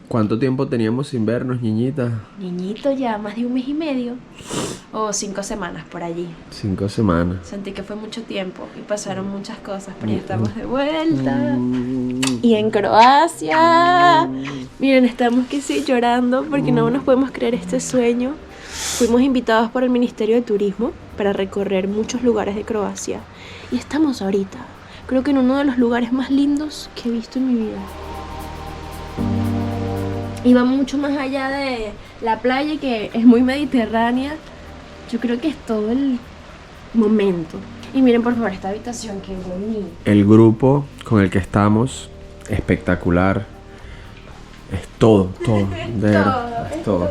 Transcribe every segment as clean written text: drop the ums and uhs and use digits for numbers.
¿Cuánto tiempo teníamos sin vernos, niñita? Niñito, ya más de un mes y medio. O 5 semanas por allí. 5 semanas. Sentí que fue mucho tiempo y pasaron muchas cosas, pero ya estamos de vuelta. Y en Croacia. Miren, estamos que sí llorando porque no nos podemos creer este sueño. Fuimos invitados por el Ministerio de Turismo para recorrer muchos lugares de Croacia. Y estamos ahorita, creo que en uno de los lugares más lindos que he visto en mi vida. Y va mucho más allá de la playa, que es muy mediterránea. Yo creo que es todo el momento. Y miren por favor esta habitación, qué bonita. El grupo con el que estamos, espectacular. Es todo, de verdad, es todo.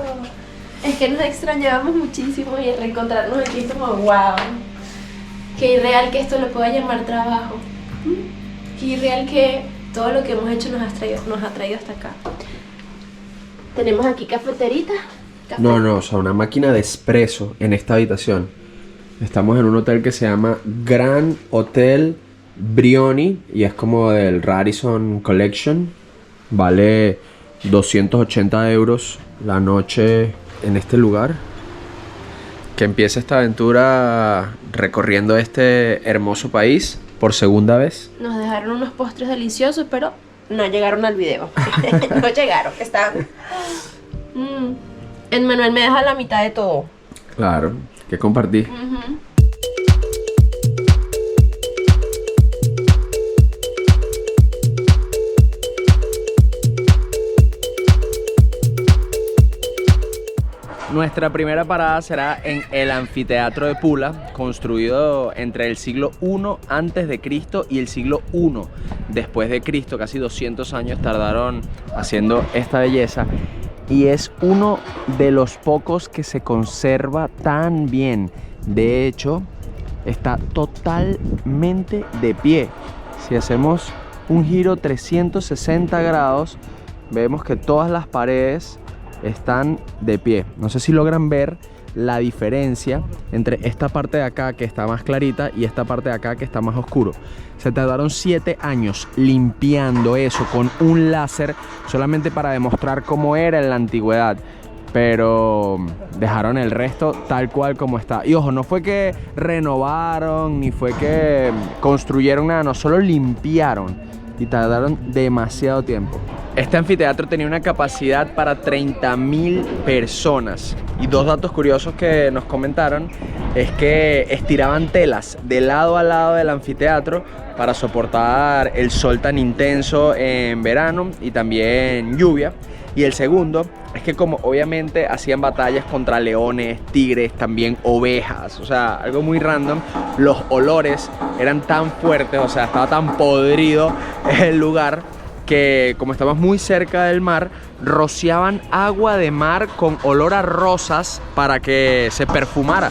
Es que nos extrañábamos muchísimo y el reencontrarnos aquí es como wow. Qué irreal que esto lo pueda llamar trabajo. Qué irreal que todo lo que hemos hecho nos ha traído hasta acá. Tenemos aquí cafeterita. ¿Café? No, o sea, una máquina de espresso en esta habitación. Estamos en un hotel que se llama Grand Hotel Brioni y es como del Radisson Collection. Vale 280 euros la noche en este lugar. Que empieza esta aventura recorriendo este hermoso país por segunda vez. Nos dejaron unos postres deliciosos, pero no llegaron al video. No llegaron, estaban... El Manuel me deja la mitad de todo. Claro, que compartí. Nuestra primera parada será en el Anfiteatro de Pula, construido entre el siglo I a.C. y el siglo I después de Cristo. Casi 200 años tardaron haciendo esta belleza. Y es uno de los pocos que se conserva tan bien. De hecho, está totalmente de pie. Si hacemos un giro 360 grados, vemos que todas las paredes están de pie. No sé si logran ver la diferencia entre esta parte de acá que está más clarita y esta parte de acá que está más oscuro. Se tardaron 7 años limpiando eso con un láser solamente para demostrar cómo era en la antigüedad, pero dejaron el resto tal cual como está. Y ojo, no fue que renovaron ni fue que construyeron nada, no, solo limpiaron y tardaron demasiado tiempo. Este anfiteatro tenía una capacidad para 30.000 personas. Y dos datos curiosos que nos comentaron es que estiraban telas de lado a lado del anfiteatro para soportar el sol tan intenso en verano y también lluvia. Y el segundo es que como obviamente hacían batallas contra leones, tigres, también ovejas, o sea, algo muy random, los olores eran tan fuertes, o sea, estaba tan podrido el lugar que como estamos muy cerca del mar, rociaban agua de mar con olor a rosas para que se perfumara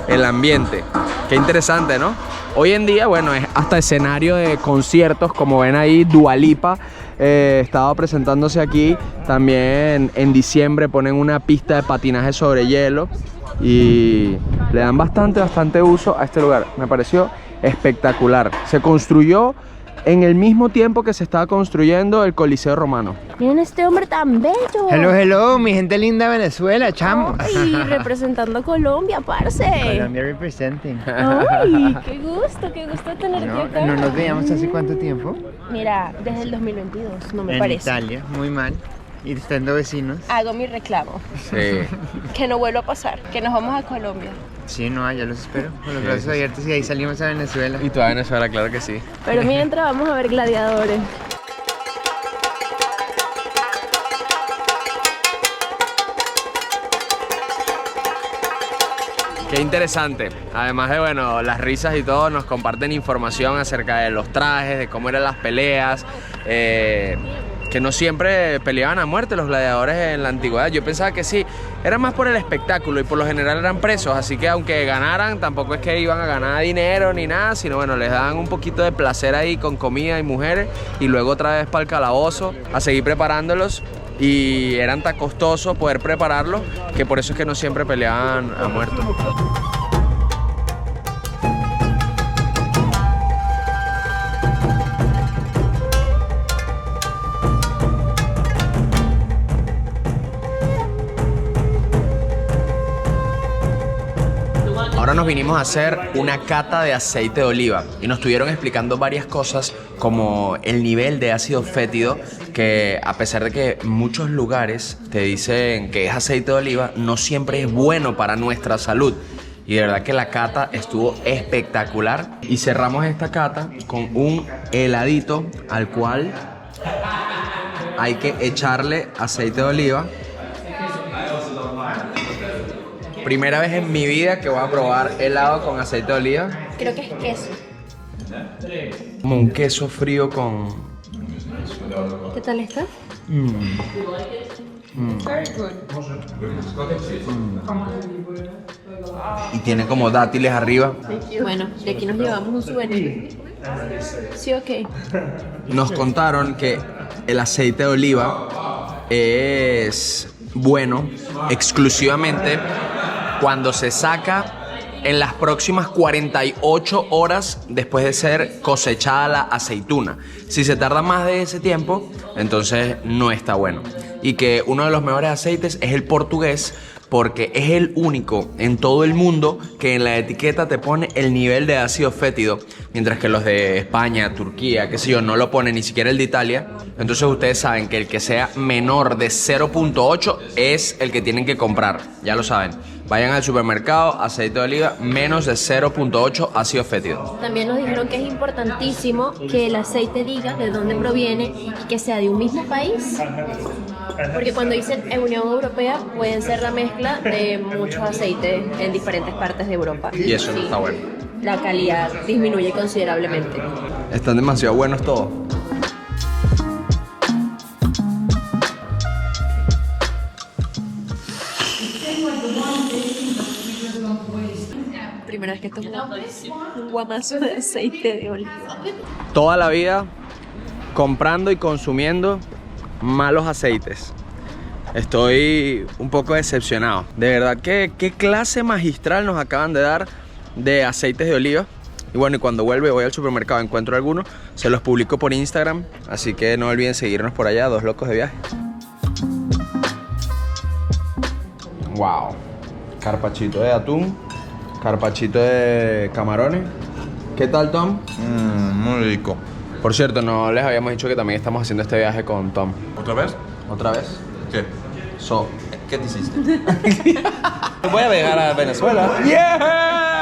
el ambiente. Qué interesante, ¿no? Hoy en día, bueno, es hasta escenario de conciertos, como ven ahí, Dua Lipa estaba presentándose aquí. También en diciembre ponen una pista de patinaje sobre hielo y le dan bastante uso a este lugar. Me pareció espectacular. Se construyó en el mismo tiempo que se estaba construyendo el Coliseo Romano. Miren este hombre tan bello. Hello, mi gente linda de Venezuela, chamo. Ay, representando a Colombia, parce. Colombia representing. Ay, qué gusto tenerte acá. No nos veíamos hace cuánto tiempo. Mira, desde el 2022, no me en parece. Italia, muy mal. Y estando vecinos. Hago mi reclamo. Sí. Que no vuelva a pasar, que nos vamos a Colombia. Sí, no, ya los espero. Con los brazos abiertos y ahí salimos a Venezuela. Y tú a Venezuela, claro que sí. Pero mientras vamos a ver gladiadores. Qué interesante. Además de, bueno, las risas y todo, nos comparten información acerca de los trajes, de cómo eran las peleas, que no siempre peleaban a muerte los gladiadores en la antigüedad. Yo pensaba que sí, era más por el espectáculo y por lo general eran presos, así que aunque ganaran, tampoco es que iban a ganar dinero ni nada, sino bueno, les daban un poquito de placer ahí con comida y mujeres y luego otra vez para el calabozo a seguir preparándolos. Y eran tan costosos poder prepararlos que por eso es que no siempre peleaban a muerte. Ahora nos vinimos a hacer una cata de aceite de oliva y nos estuvieron explicando varias cosas como el nivel de ácido fétido, que a pesar de que muchos lugares te dicen que es aceite de oliva, no siempre es bueno para nuestra salud. Y de verdad que la cata estuvo espectacular. Y cerramos esta cata con un heladito al cual hay que echarle aceite de oliva. Primera vez en mi vida que voy a probar helado con aceite de oliva. Creo que es queso. Como un queso frío con... ¿Qué tal está? Y tiene como dátiles arriba. Bueno, de aquí nos llevamos un souvenir. Sí, ok. Nos contaron que el aceite de oliva es bueno exclusivamente cuando se saca en las próximas 48 horas después de ser cosechada la aceituna. Si se tarda más de ese tiempo, entonces no está bueno. Y que uno de los mejores aceites es el portugués, porque es el único en todo el mundo que en la etiqueta te pone el nivel de ácido fétido, mientras que los de España, Turquía, qué sé yo, no lo pone ni siquiera el de Italia. Entonces ustedes saben que el que sea menor de 0.8 es el que tienen que comprar, ya lo saben. Vayan al supermercado, aceite de oliva, menos de 0.8 ácido fétido. También nos dijeron que es importantísimo que el aceite diga de dónde proviene y que sea de un mismo país. Porque cuando dicen Unión Europea pueden ser la mezcla de muchos aceites en diferentes partes de Europa. Y eso no está bueno. La calidad disminuye considerablemente. Están demasiado buenos todos. Primera vez que tomo un guamazo de aceite de oliva. Toda la vida comprando y consumiendo malos aceites. Estoy un poco decepcionado. De verdad que qué clase magistral nos acaban de dar de aceites de oliva. Y bueno, y cuando vuelve voy al supermercado, encuentro alguno, se los publico por Instagram. Así que no olviden seguirnos por allá, Dos Locos de Viaje. Wow. Carpachito de atún, carpachito de camarones. ¿Qué tal, Tom? Muy rico. Por cierto, no les habíamos dicho que también estamos haciendo este viaje con Tom. ¿Otra vez? ¿Otra vez? ¿Qué? ¿Qué te hiciste? Voy a viajar a Venezuela. ¡Yes!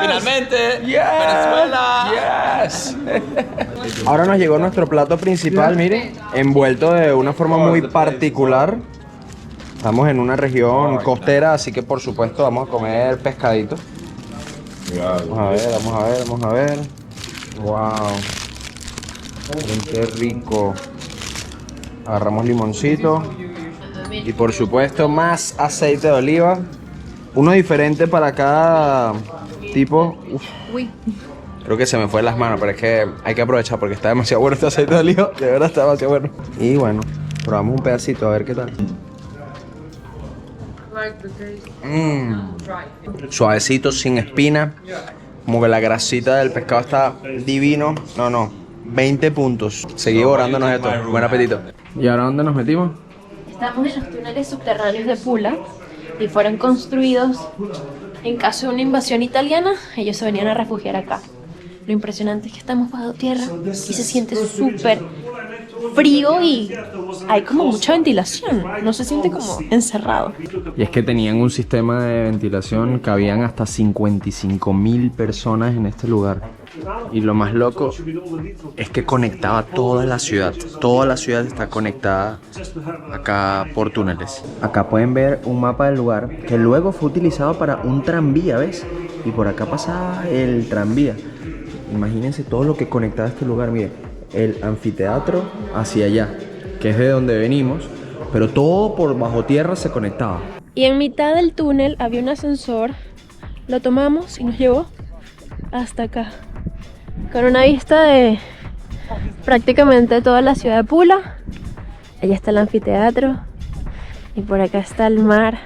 ¡Finalmente! ¡Yes! ¡Venezuela! ¡Yes! Ahora nos llegó nuestro plato principal, miren, envuelto de una forma muy particular. Estamos en una región costera, así que por supuesto vamos a comer pescadito. Vamos a ver, vamos a ver, vamos a ver. ¡Wow! Miren qué rico. Agarramos limoncito. Y por supuesto más aceite de oliva. Uno diferente para cada tipo. Uf, Uy. creo que se me fue de las manos, pero es que hay que aprovechar porque está demasiado bueno este aceite de oliva. De verdad está demasiado bueno. Y bueno, probamos un pedacito a ver qué tal. Suavecito, sin espina. Como que la grasita del pescado está divino. No, 20 puntos. Seguí orándonos esto. Buen apetito. ¿Y ahora dónde nos metimos? Estamos en los túneles subterráneos de Pula y fueron construidos en caso de una invasión italiana. Ellos se venían a refugiar acá. Lo impresionante es que estamos bajo tierra y se siente súper frío y hay como mucha ventilación. No se siente como encerrado. Y es que tenían un sistema de ventilación, cabían hasta 55.000 personas en este lugar. Y lo más loco es que conectaba toda la ciudad. Toda la ciudad está conectada acá por túneles. Acá pueden ver un mapa del lugar que luego fue utilizado para un tranvía, ¿ves? Y por acá pasaba el tranvía. Imagínense todo lo que conectaba este lugar. Miren, el anfiteatro hacia allá, que es de donde venimos, pero todo por bajo tierra se conectaba. Y en mitad del túnel había un ascensor. Lo tomamos y nos llevó hasta acá, con una vista de prácticamente toda la ciudad de Pula. Allá está el anfiteatro y por acá está el mar.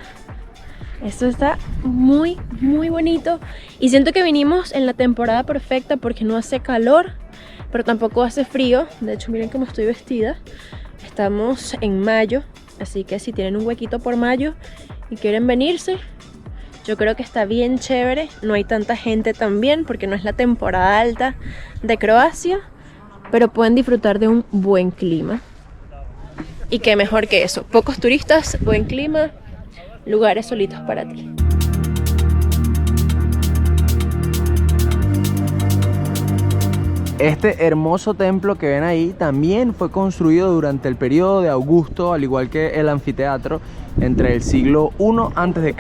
Esto está muy, muy bonito y siento que vinimos en la temporada perfecta porque no hace calor, pero tampoco hace frío. De hecho, miren cómo estoy vestida. Estamos en mayo, así que si tienen un huequito por mayo y quieren venirse, Yo creo que está bien chévere, no hay tanta gente también porque no es la temporada alta de Croacia, pero pueden disfrutar de un buen clima. Y qué mejor que eso, pocos turistas, buen clima, lugares solitos para ti. Este hermoso templo que ven ahí también fue construido durante el periodo de Augusto, al igual que el anfiteatro, entre el siglo I a.C.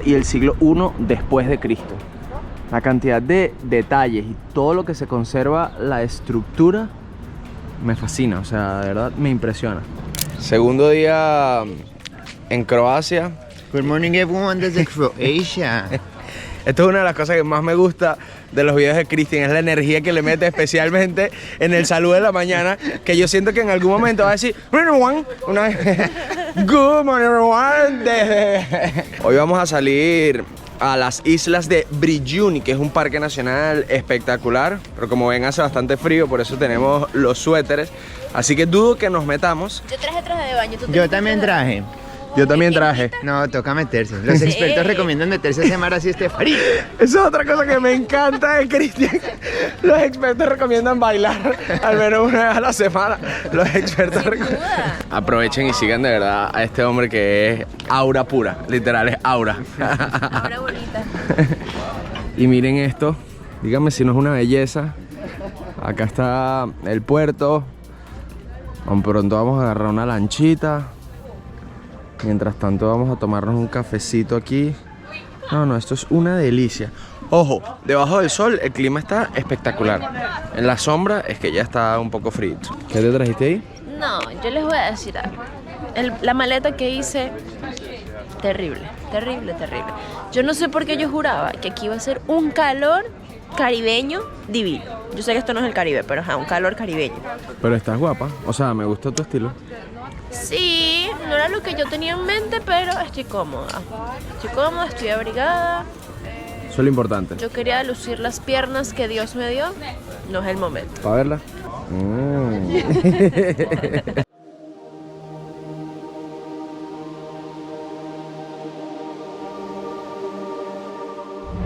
y el siglo I después de Cristo. La cantidad de detalles y todo lo que se conserva, la estructura, me fascina, o sea, de verdad me impresiona. Segundo día en Croacia. Good morning everyone desde Croacia. Esto es una de las cosas que más me gusta de los videos de Cristian, es la energía que le mete, especialmente en el saludo de la mañana, que yo siento que en algún momento va a decir good morning everyone. Hoy vamos a salir a las islas de Brijuni, que es un parque nacional espectacular, pero como ven hace bastante frío, por eso tenemos los suéteres, así que dudo que nos metamos. Yo traje traje de baño. Yo también traje. Yo también traje. No, toca meterse. Los expertos recomiendan meterse a ese mar así esté frío. Eso es otra cosa que me encanta de Cristian. Los expertos recomiendan bailar al menos una vez a la semana. Los expertos recomiendan. Aprovechen y sigan de verdad a este hombre que es aura pura. Literal, es aura. Ahora bonita. Y miren esto. Díganme si no es una belleza. Acá está el puerto. Pronto vamos a agarrar una lanchita. Mientras tanto vamos a tomarnos un cafecito aquí. No, esto es una delicia. Ojo, debajo del sol el clima está espectacular. En la sombra es que ya está un poco frío. ¿Qué te trajiste ahí? No, yo les voy a decir algo. La maleta que hice, terrible. Yo no sé por qué yo juraba que aquí iba a ser un calor caribeño divino. Yo sé que esto no es el Caribe, pero un calor caribeño. Pero estás guapa, o sea, me gusta tu estilo. Sí, no era lo que yo tenía en mente, pero estoy cómoda. Estoy abrigada. Eso es lo importante. Yo quería lucir las piernas que Dios me dio. No es el momento. ¿Para verla?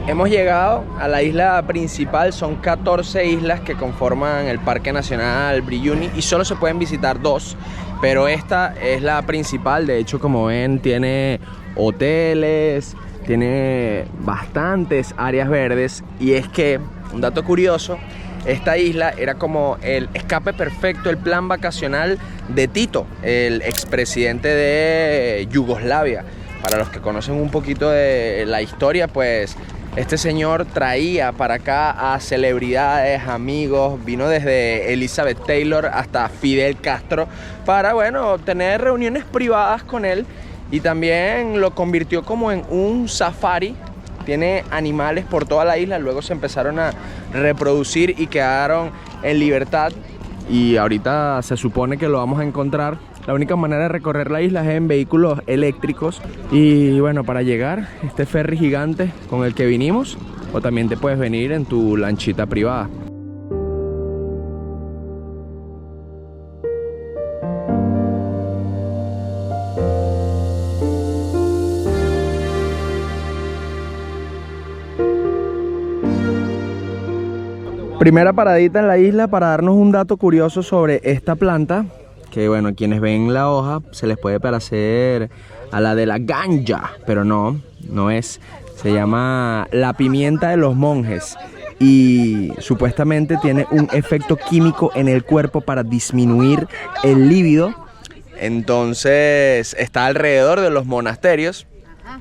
Hemos llegado a la isla principal, son 14 islas que conforman el Parque Nacional Brijuni y solo se pueden visitar 2, pero esta es la principal. De hecho, como ven, tiene hoteles, tiene bastantes áreas verdes. Y es que, un dato curioso, esta isla era como el escape perfecto, el plan vacacional de Tito, el expresidente de Yugoslavia. Para los que conocen un poquito de la historia, pues este señor traía para acá a celebridades, amigos, vino desde Elizabeth Taylor hasta Fidel Castro para, bueno, tener reuniones privadas con él, y también lo convirtió como en un safari. Tiene animales por toda la isla, luego se empezaron a reproducir y quedaron en libertad, y ahorita se supone que lo vamos a encontrar. La única manera de recorrer la isla es en vehículos eléctricos. Y bueno, para llegar, este ferry gigante con el que vinimos, o también te puedes venir en tu lanchita privada. Primera paradita en la isla para darnos un dato curioso sobre esta planta, que bueno, quienes ven la hoja se les puede parecer a la de la ganja, pero no es. Se llama la pimienta de los monjes y supuestamente tiene un efecto químico en el cuerpo para disminuir el líbido. Entonces está alrededor de los monasterios.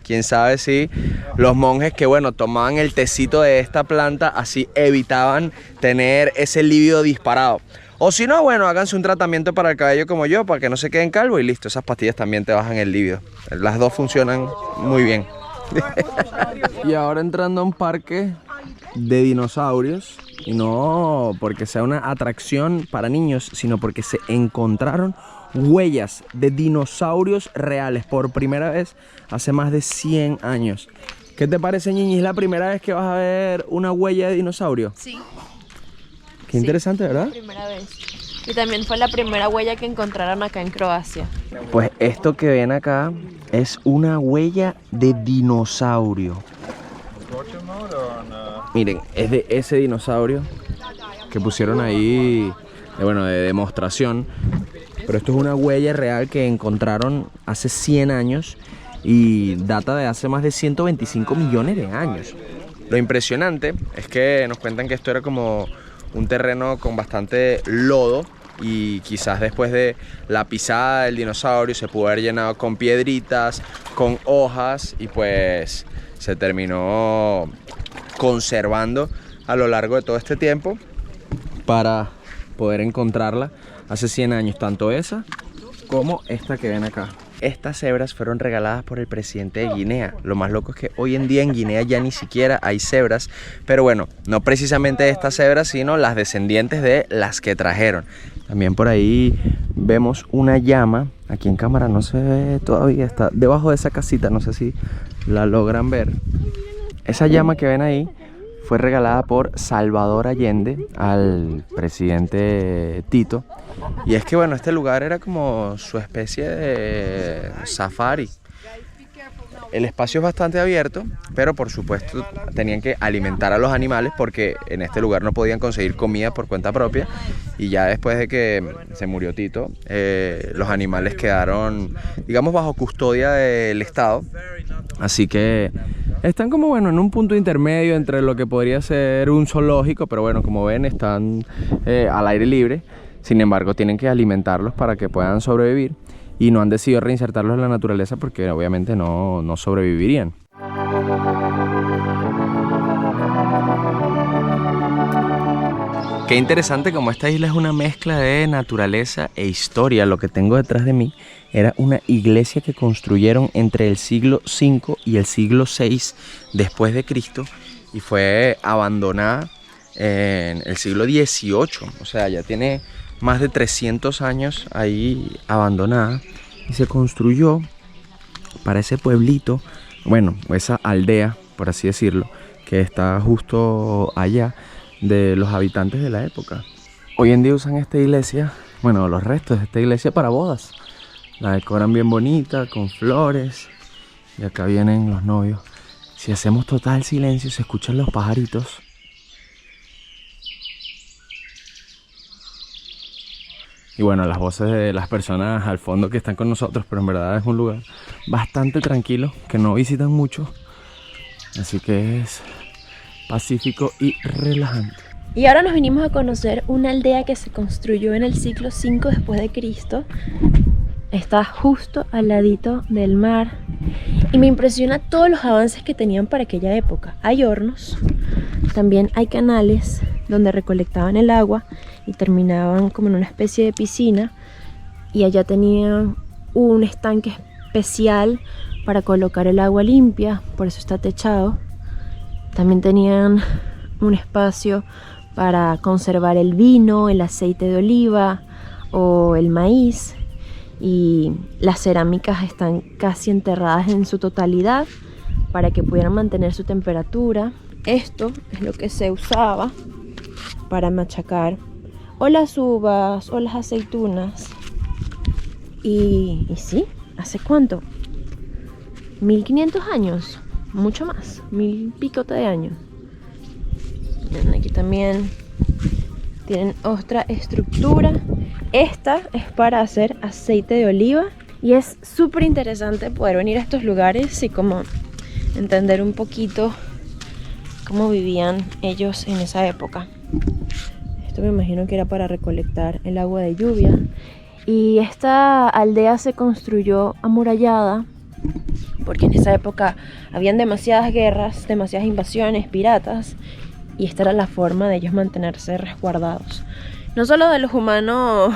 Quién sabe si los monjes que, bueno, tomaban el tecito de esta planta, así evitaban tener ese líbido disparado. O si no, bueno, háganse un tratamiento para el cabello como yo, para que no se queden calvo, y listo, esas pastillas también te bajan el líbido. Las dos funcionan muy bien. Y ahora entrando a un parque de dinosaurios, y no porque sea una atracción para niños, sino porque se encontraron huellas de dinosaurios reales por primera vez hace más de 100 años. ¿Qué te parece, Ñiñi? ¿Es la primera vez que vas a ver una huella de dinosaurio? Sí. Qué interesante, ¿verdad? La primera vez. Y también fue la primera huella que encontraron acá en Croacia. Pues esto que ven acá es una huella de dinosaurio. Miren, es de ese dinosaurio que pusieron ahí, de demostración. Pero esto es una huella real que encontraron hace 100 años y data de hace más de 125 millones de años. Lo impresionante es que nos cuentan que esto era como un terreno con bastante lodo y quizás después de la pisada del dinosaurio se pudo haber llenado con piedritas, con hojas y pues se terminó conservando a lo largo de todo este tiempo para poder encontrarla hace 100 años, tanto esa como esta que ven acá. Estas cebras fueron regaladas por el presidente de Guinea. Lo más loco es que hoy en día en Guinea ya ni siquiera hay cebras, pero bueno, no precisamente estas cebras, sino las descendientes de las que trajeron. También por ahí vemos una llama, aquí en cámara no se ve todavía, está debajo de esa casita, no sé si la logran ver. Esa llama que ven ahí fue regalada por Salvador Allende al presidente Tito. Y es que bueno, este lugar era como su especie de safari. El espacio es bastante abierto, pero por supuesto tenían que alimentar a los animales porque en este lugar no podían conseguir comida por cuenta propia. Y ya después de que se murió Tito, los animales quedaron, digamos, bajo custodia del Estado. Así que están como bueno en un punto intermedio entre lo que podría ser un zoológico, pero bueno, como ven, están al aire libre. Sin embargo, tienen que alimentarlos para que puedan sobrevivir y no han decidido reinsertarlos en la naturaleza porque obviamente no sobrevivirían. Qué interesante como esta isla es una mezcla de naturaleza e historia. Lo que tengo detrás de mí era una iglesia que construyeron entre el siglo V y el siglo VI después de Cristo y fue abandonada en el siglo XVIII. O sea, ya tiene más de 300 años ahí abandonada y se construyó para ese pueblito, bueno, esa aldea, por así decirlo, que está justo allá, de los habitantes de la época. Hoy en día usan esta iglesia, bueno, los restos de esta iglesia para bodas. La decoran bien bonita, con flores, y acá vienen los novios. Si hacemos total silencio, se escuchan los pajaritos. Y bueno, las voces de las personas al fondo que están con nosotros, pero en verdad es un lugar bastante tranquilo, que no visitan mucho. Así que es pacífico y relajante. Y ahora nos vinimos a conocer una aldea que se construyó en el siglo V después de Cristo. Está justo al ladito del mar. Y me impresiona todos los avances que tenían para aquella época. Hay hornos, también hay canales donde recolectaban el agua y terminaban como en una especie de piscina. Y allá tenían un estanque especial para colocar el agua limpia, por eso está techado. También tenían un espacio para conservar el vino, el aceite de oliva o el maíz. Y las cerámicas están casi enterradas en su totalidad para que pudieran mantener su temperatura. Esto es lo que se usaba para machacar o las uvas o las aceitunas. Y sí, ¿hace cuánto? 1500 años, mucho más, 1000 picote de años. Miren, aquí también tienen otra estructura. Esta es para hacer aceite de oliva y es súper interesante poder venir a estos lugares y como entender un poquito cómo vivían ellos en esa época. Esto me imagino que era para recolectar el agua de lluvia. Y esta aldea se construyó amurallada porque en esa época habían demasiadas guerras, demasiadas invasiones, piratas, y esta era la forma de ellos mantenerse resguardados. No solo de los humanos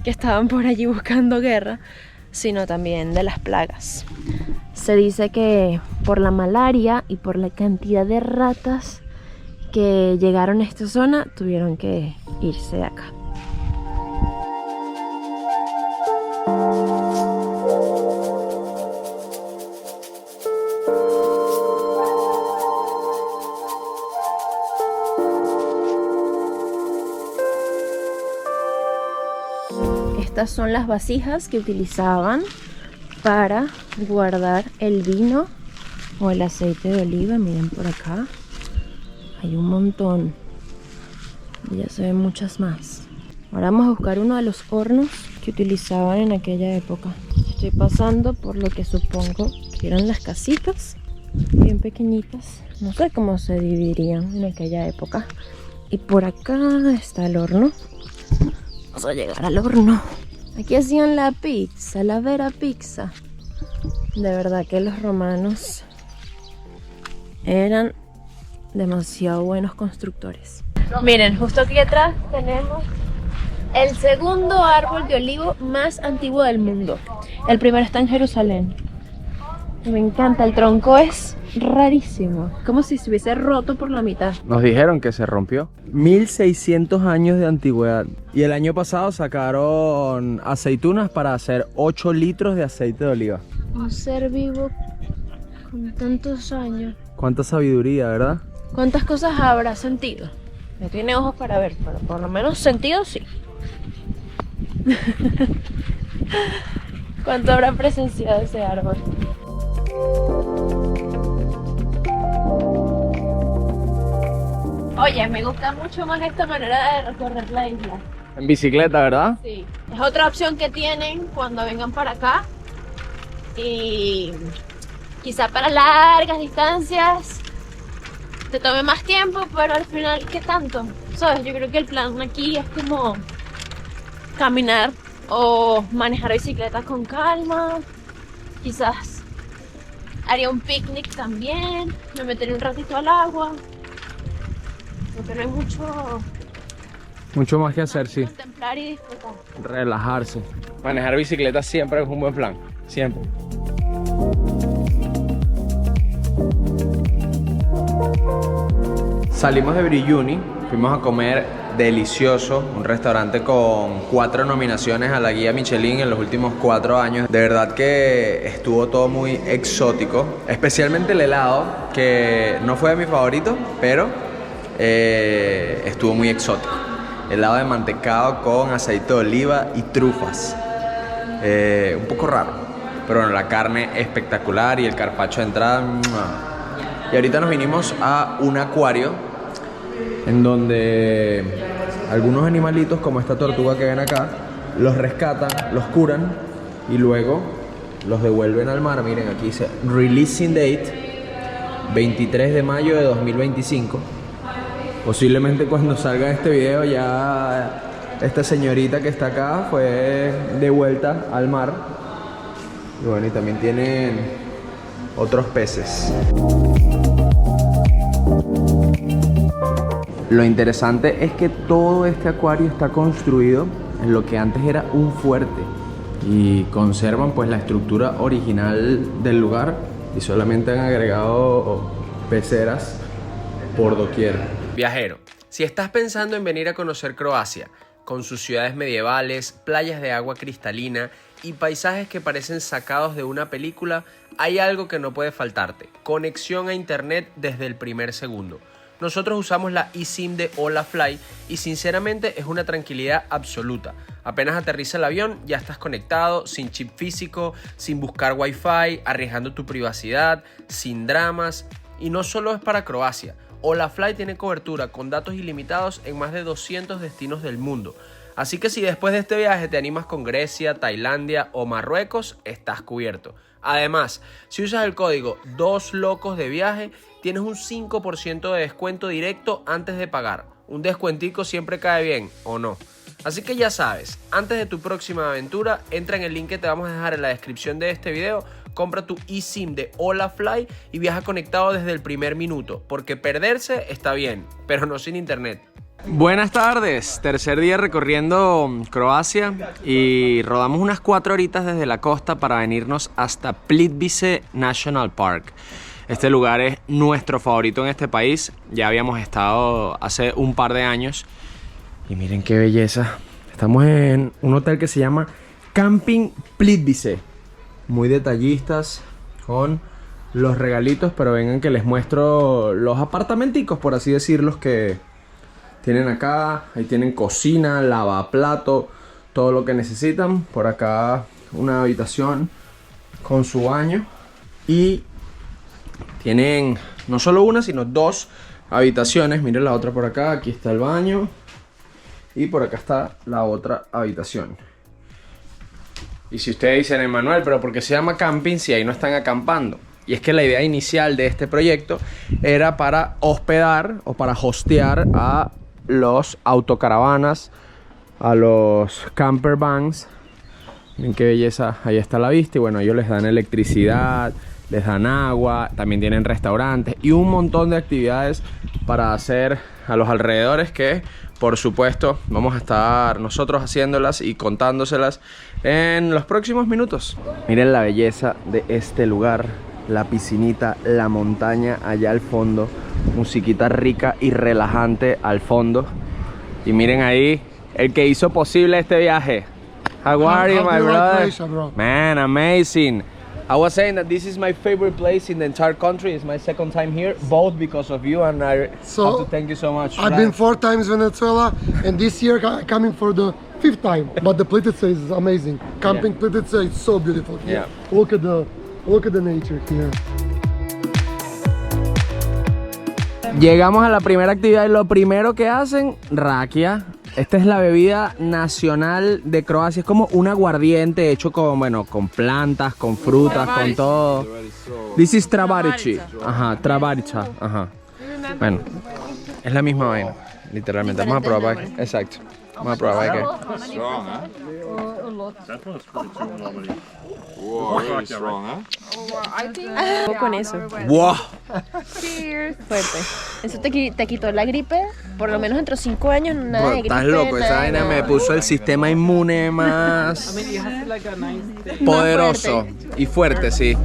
que estaban por allí buscando guerra, sino también de las plagas. Se dice que por la malaria y por la cantidad de ratas que llegaron a esta zona, tuvieron que irse de acá. Estas son las vasijas que utilizaban para guardar el vino o el aceite de oliva. Miren por acá, Hay un montón. Y ya se ven muchas más. Ahora vamos a buscar uno de los hornos que utilizaban en aquella época. Estoy pasando por lo que supongo que eran las casitas, bien pequeñitas. No sé cómo se dividirían en aquella época. Y por acá está el horno. Vamos a llegar al horno. Aquí hacían la pizza, la vera pizza. De verdad que los romanos eran demasiado buenos constructores. Miren, justo aquí atrás tenemos el segundo árbol de olivo más antiguo del mundo. El primero está en Jerusalén. Me encanta, el tronco es rarísimo, como si se hubiese roto por la mitad. Nos dijeron que se rompió. 1600 años de antigüedad. Y el año pasado sacaron aceitunas para hacer 8 litros de aceite de oliva. Un ser vivo con tantos años. Cuánta sabiduría, ¿verdad? ¿Cuántas cosas habrá sentido? No tiene ojos para ver, pero por lo menos sentido sí. ¿Cuánto habrá presenciado ese árbol? Oye, me gusta mucho más esta manera de recorrer la isla. En bicicleta, ¿verdad? Sí. Es otra opción que tienen cuando vengan para acá. Y quizá para largas distancias te tome más tiempo, pero al final, ¿qué tanto? ¿Sabes? Yo creo que el plan aquí es como caminar o manejar bicicleta con calma. Quizás haría un picnic también, me metería un ratito al agua, porque no hay Mucho más que hacer, sí. contemplar y disfrutar. Relajarse. Manejar bicicleta siempre es un buen plan. Siempre. Salimos de Brilluni, fuimos a comer delicioso, un restaurante con 4 nominaciones a la guía Michelin en los últimos 4 años. De verdad que estuvo todo muy exótico, especialmente el helado, que no fue de mi favorito, pero estuvo muy exótico. Helado de mantecado con aceite de oliva y trufas. Un poco raro, pero bueno, la carne espectacular y el carpaccio de entrada. ¡Mua! Y ahorita nos vinimos a un acuario en donde algunos animalitos, como esta tortuga que ven acá, los rescatan, los curan y luego los devuelven al mar. Miren, aquí dice Releasing Date 23 de mayo de 2025. Posiblemente cuando salga este video ya esta señorita que está acá fue devuelta al mar. Y bueno, y también tienen otros peces. Lo interesante es que todo este acuario está construido en lo que antes era un fuerte y conservan pues la estructura original del lugar y solamente han agregado peceras por doquier. Viajero, si estás pensando en venir a conocer Croacia, con sus ciudades medievales, playas de agua cristalina y paisajes que parecen sacados de una película, hay algo que no puede faltarte: conexión a internet desde el primer segundo. Nosotros usamos la eSIM de Holafly y sinceramente es una tranquilidad absoluta. Apenas aterriza el avión ya estás conectado, sin chip físico, sin buscar wifi, arriesgando tu privacidad, sin dramas. Y no solo es para Croacia, Holafly tiene cobertura con datos ilimitados en más de 200 destinos del mundo. Así que si después de este viaje te animas con Grecia, Tailandia o Marruecos, estás cubierto. Además, si usas el código 2LOCOSDEVIAJE, tienes un 5% de descuento directo antes de pagar. Un descuentico siempre cae bien, ¿o no? Así que ya sabes, antes de tu próxima aventura, entra en el link que te vamos a dejar en la descripción de este video, compra tu eSIM de Holafly y viaja conectado desde el primer minuto, porque perderse está bien, pero no sin internet. Buenas tardes, tercer día recorriendo Croacia y rodamos unas 4 horitas desde la costa para venirnos hasta Plitvice National Park. Este lugar es nuestro favorito en este país, ya habíamos estado hace un par de años y miren qué belleza. Estamos en un hotel que se llama Camping Plitvice, muy detallistas con los regalitos, pero vengan que les muestro los apartamenticos, por así decirlos, que tienen acá. Ahí tienen cocina, lavaplato, todo lo que necesitan. Por acá una habitación con su baño. Y tienen no solo una, sino 2 habitaciones. Miren la otra por acá. Aquí está el baño. Y por acá está la otra habitación. Y si ustedes dicen, Emanuel, pero ¿por qué se llama camping si ahí no están acampando? Y es que la idea inicial de este proyecto era para hospedar o para hostear a los autocaravanas, a los camper vans. Miren qué belleza, ahí está la vista. Y bueno, ellos les dan electricidad, les dan agua, también tienen restaurantes y un montón de actividades para hacer a los alrededores que, por supuesto, vamos a estar nosotros haciéndolas y contándoselas en los próximos minutos. Miren la belleza de este lugar. La piscinita, la montaña allá al fondo, musiquita rica y relajante al fondo. Y miren ahí el que hizo posible este viaje. How are you, my brother? Man, amazing. I was saying that this is my favorite place in the entire country. It's my second time here, both because of you, and I have to thank you so much. I've been 4 times Venezuela, and this year coming for the 5th time. But the Plitvice is amazing. Camping Plitvice is so beautiful. Yeah. Look at the nature here. Llegamos a la primera actividad y lo primero que hacen, rakia. Esta es la bebida nacional de Croacia. Es como un aguardiente hecho con, bueno, con plantas, con frutas, con todo. This is Travarici. Ajá, Travarica. Ajá. Bueno, es la misma vaina, literalmente. Vamos a probar. Exacto. Vamos a probar que. Con eso. ¡Wow! Fuerte. Eso te quitó la gripe, por lo menos entre 5 años, nada de gripe. Estás loco, esa vaina me puso el sistema inmune más poderoso y fuerte, sí.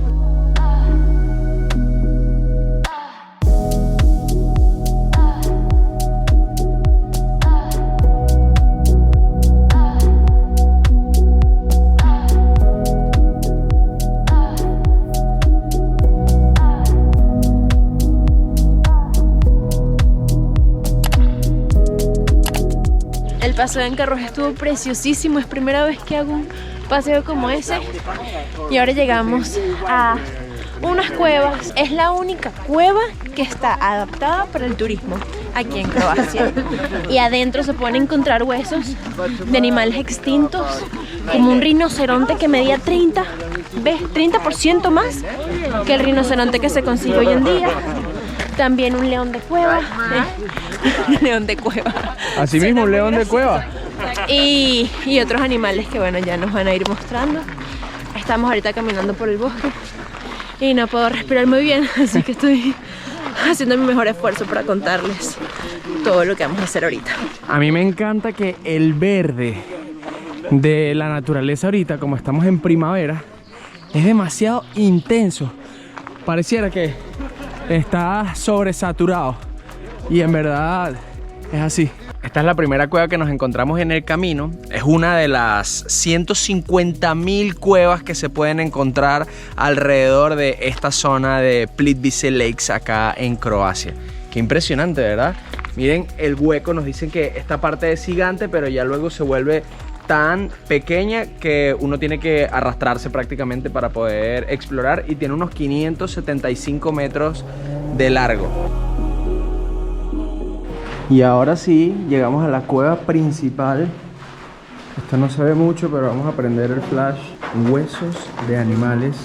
El paseo en carros estuvo preciosísimo, es primera vez que hago un paseo como ese. Y ahora llegamos a unas cuevas. Es la única cueva que está adaptada para el turismo aquí en Croacia. Y adentro se pueden encontrar huesos de animales extintos, como un rinoceronte que medía 30% más que el rinoceronte que se consigue hoy en día. También un león de cueva. Un león de cueva. Así mismo, un león de cueva. Y otros animales que bueno, ya nos van a ir mostrando. Estamos ahorita caminando por el bosque y no puedo respirar muy bien, así que estoy haciendo mi mejor esfuerzo para contarles todo lo que vamos a hacer ahorita. A mí me encanta que el verde de la naturaleza ahorita, como estamos en primavera, es demasiado intenso. Pareciera que está sobresaturado y en verdad es así. Esta es la primera cueva que nos encontramos en el camino. Es una de las 150.000 cuevas que se pueden encontrar alrededor de esta zona de Plitvice Lakes acá en Croacia. Qué impresionante, ¿verdad? Miren el hueco, nos dicen que esta parte es gigante, pero ya luego se vuelve tan pequeña que uno tiene que arrastrarse prácticamente para poder explorar, y tiene unos 575 metros de largo. Y ahora sí, llegamos a la cueva principal. Esto no se ve mucho, pero vamos a prender el flash. Huesos de animales.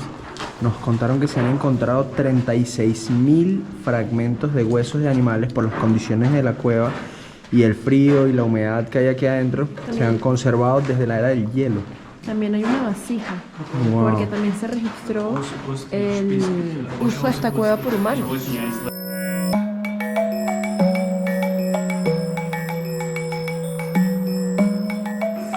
Nos contaron que se han encontrado 36.000 fragmentos de huesos de animales por las condiciones de la cueva y el frío y la humedad que hay aquí adentro. Se han conservado desde la era del hielo. También hay una vasija, Wow. porque también se registró el uso de esta cueva por humanos.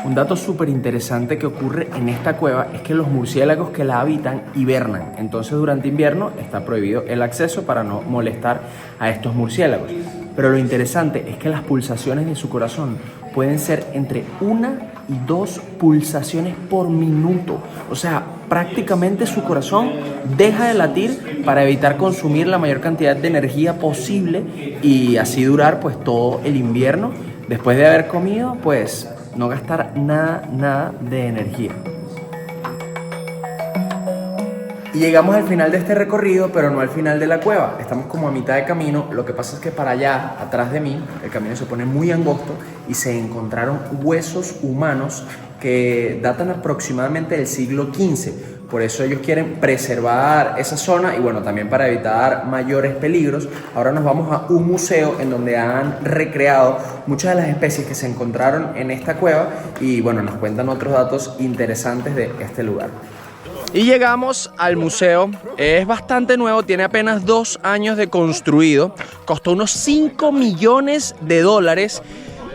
Un dato súper interesante que ocurre en esta cueva es que los murciélagos que la habitan hibernan. Entonces durante invierno está prohibido el acceso para no molestar a estos murciélagos. Pero lo interesante es que las pulsaciones de su corazón pueden ser entre 1 y 2 pulsaciones por minuto. O sea, prácticamente su corazón deja de latir para evitar consumir la mayor cantidad de energía posible y así durar pues todo el invierno. Después de haber comido, pues no gastar nada de energía. Y llegamos al final de este recorrido, pero no al final de la cueva. Estamos como a mitad de camino. Lo que pasa es que para allá, atrás de mí, el camino se pone muy angosto y se encontraron huesos humanos que datan aproximadamente del siglo XV. Por eso ellos quieren preservar esa zona y bueno, también para evitar mayores peligros. Ahora nos vamos a un museo en donde han recreado muchas de las especies que se encontraron en esta cueva y bueno, nos cuentan otros datos interesantes de este lugar. Y llegamos al museo, es bastante nuevo, tiene apenas 2 años de construido, costó unos 5 millones de dólares.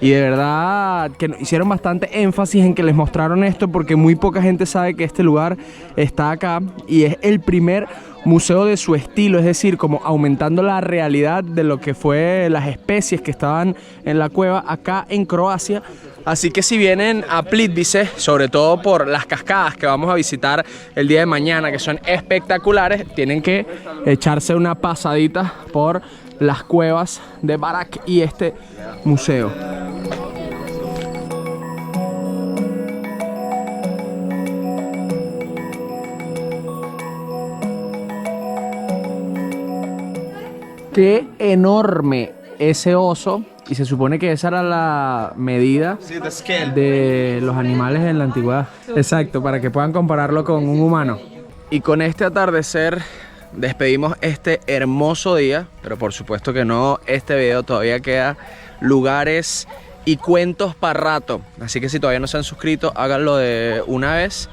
Y de verdad que hicieron bastante énfasis en que les mostraron esto porque muy poca gente sabe que este lugar está acá y es el primer museo de su estilo, es decir, como aumentando la realidad de lo que fue las especies que estaban en la cueva acá en Croacia. Así que si vienen a Plitvice, sobre todo por las cascadas que vamos a visitar el día de mañana, que son espectaculares, tienen que echarse una pasadita por las cuevas de Barak y este museo. Qué enorme ese oso, y se supone que esa era la medida de los animales en la antigüedad. Exacto, para que puedan compararlo con un humano. Y con este atardecer despedimos este hermoso día, pero por supuesto que no, este video todavía queda lugares y cuentos para rato. Así que si todavía no se han suscrito, háganlo de una vez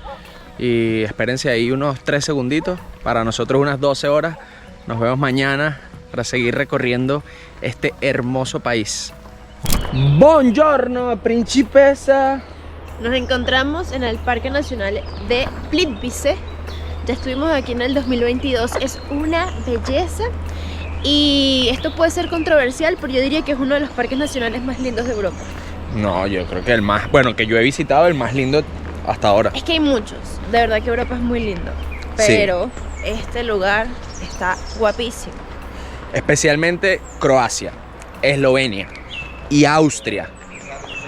y espérense ahí unos 3 segunditos. Para nosotros unas 12 horas. Nos vemos mañana para seguir recorriendo este hermoso país. Buongiorno, principessa. Nos encontramos en el Parque Nacional de Plitvice. Ya estuvimos aquí en el 2022. Es una belleza. Y esto puede ser controversial, pero yo diría que es uno de los parques nacionales más lindos de Europa. No, yo creo que el más, bueno, que yo he visitado, el más lindo hasta ahora. Es que hay muchos. De verdad que Europa es muy lindo. Pero este lugar está guapísimo. Especialmente Croacia, Eslovenia y Austria.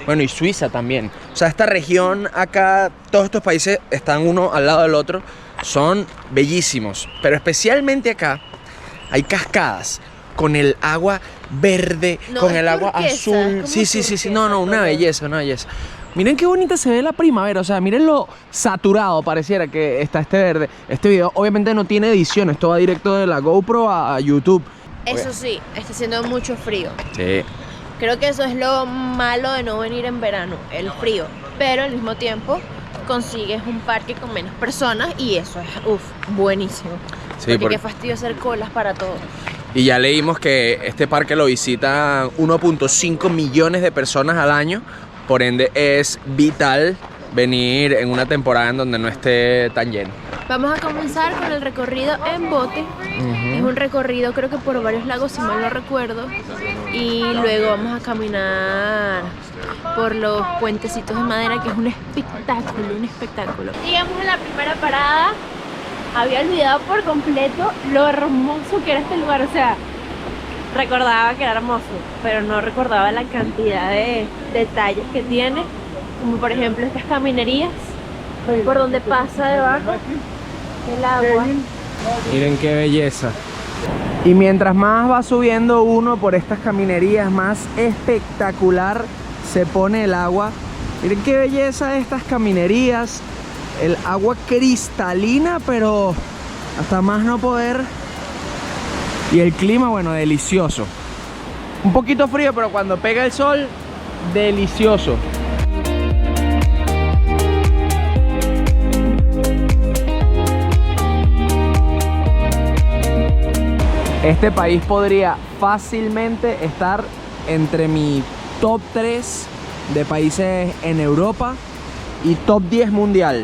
Bueno, y Suiza también. O sea, esta región acá, todos estos países están uno al lado del otro. Son bellísimos. Pero especialmente acá hay cascadas con el agua verde, con el agua azul. Sí. No, una belleza, una belleza. Miren qué bonita se ve la primavera, o sea, miren lo saturado pareciera que está este verde. Este video obviamente no tiene edición, esto va directo de la GoPro a YouTube. Eso sí, está haciendo mucho frío. Sí. Creo que eso es lo malo de no venir en verano, el frío. Pero al mismo tiempo consigues un parque con menos personas y eso es, buenísimo. Sí, porque qué fastidio hacer colas para todo. Y ya leímos que este parque lo visitan 1.5 millones de personas al año. Por ende es vital venir en una temporada en donde no esté tan lleno. Vamos a comenzar con el recorrido en bote. Es un recorrido creo que por varios lagos, si mal no recuerdo. Y luego vamos a caminar por los puentecitos de madera, que es un espectáculo, un espectáculo. Llegamos a la primera parada. Había olvidado por completo lo hermoso que era este lugar, o sea, recordaba que era hermoso, pero no recordaba la cantidad de detalles que tiene, como por ejemplo estas caminerías, por donde pasa debajo el agua. Miren qué belleza. Y mientras más va subiendo uno por estas caminerías, más espectacular se pone el agua. Miren qué belleza estas caminerías. El agua cristalina, pero hasta más no poder. Y el clima, bueno, delicioso. Un poquito frío, pero cuando pega el sol, delicioso. Este país podría fácilmente estar entre mi top 3 de países en Europa y top 10 mundial.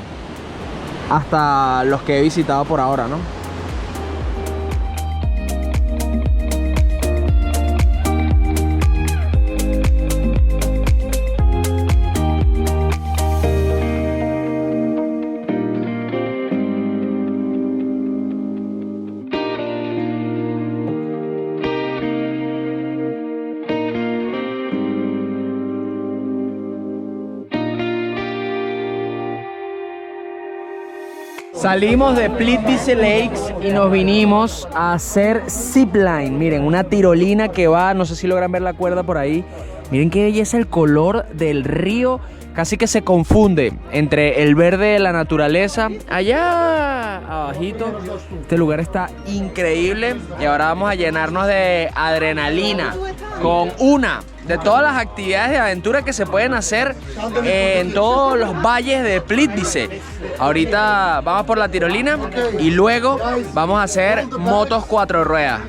Hasta los que he visitado por ahora, ¿no? Salimos de Plitvice Lakes y nos vinimos a hacer zipline. Miren, una tirolina que va, no sé si logran ver la cuerda por ahí. Miren qué belleza el color del río. Casi que se confunde entre el verde de la naturaleza. Allá abajito, este lugar está increíble. Y ahora vamos a llenarnos de adrenalina con una de todas las actividades de aventura que se pueden hacer en todos los valles de Plitvice. Ahorita vamos por la tirolina y luego vamos a hacer motos 4 ruedas.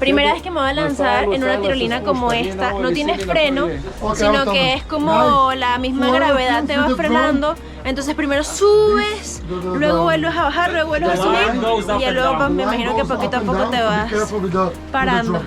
Primera vez que me voy a lanzar en una tirolina como esta. No tienes freno, sino que es como la misma gravedad te va frenando. Entonces primero subes, luego vuelves a bajar, luego vuelves a subir y luego pues, me imagino que poquito a poco te vas parando.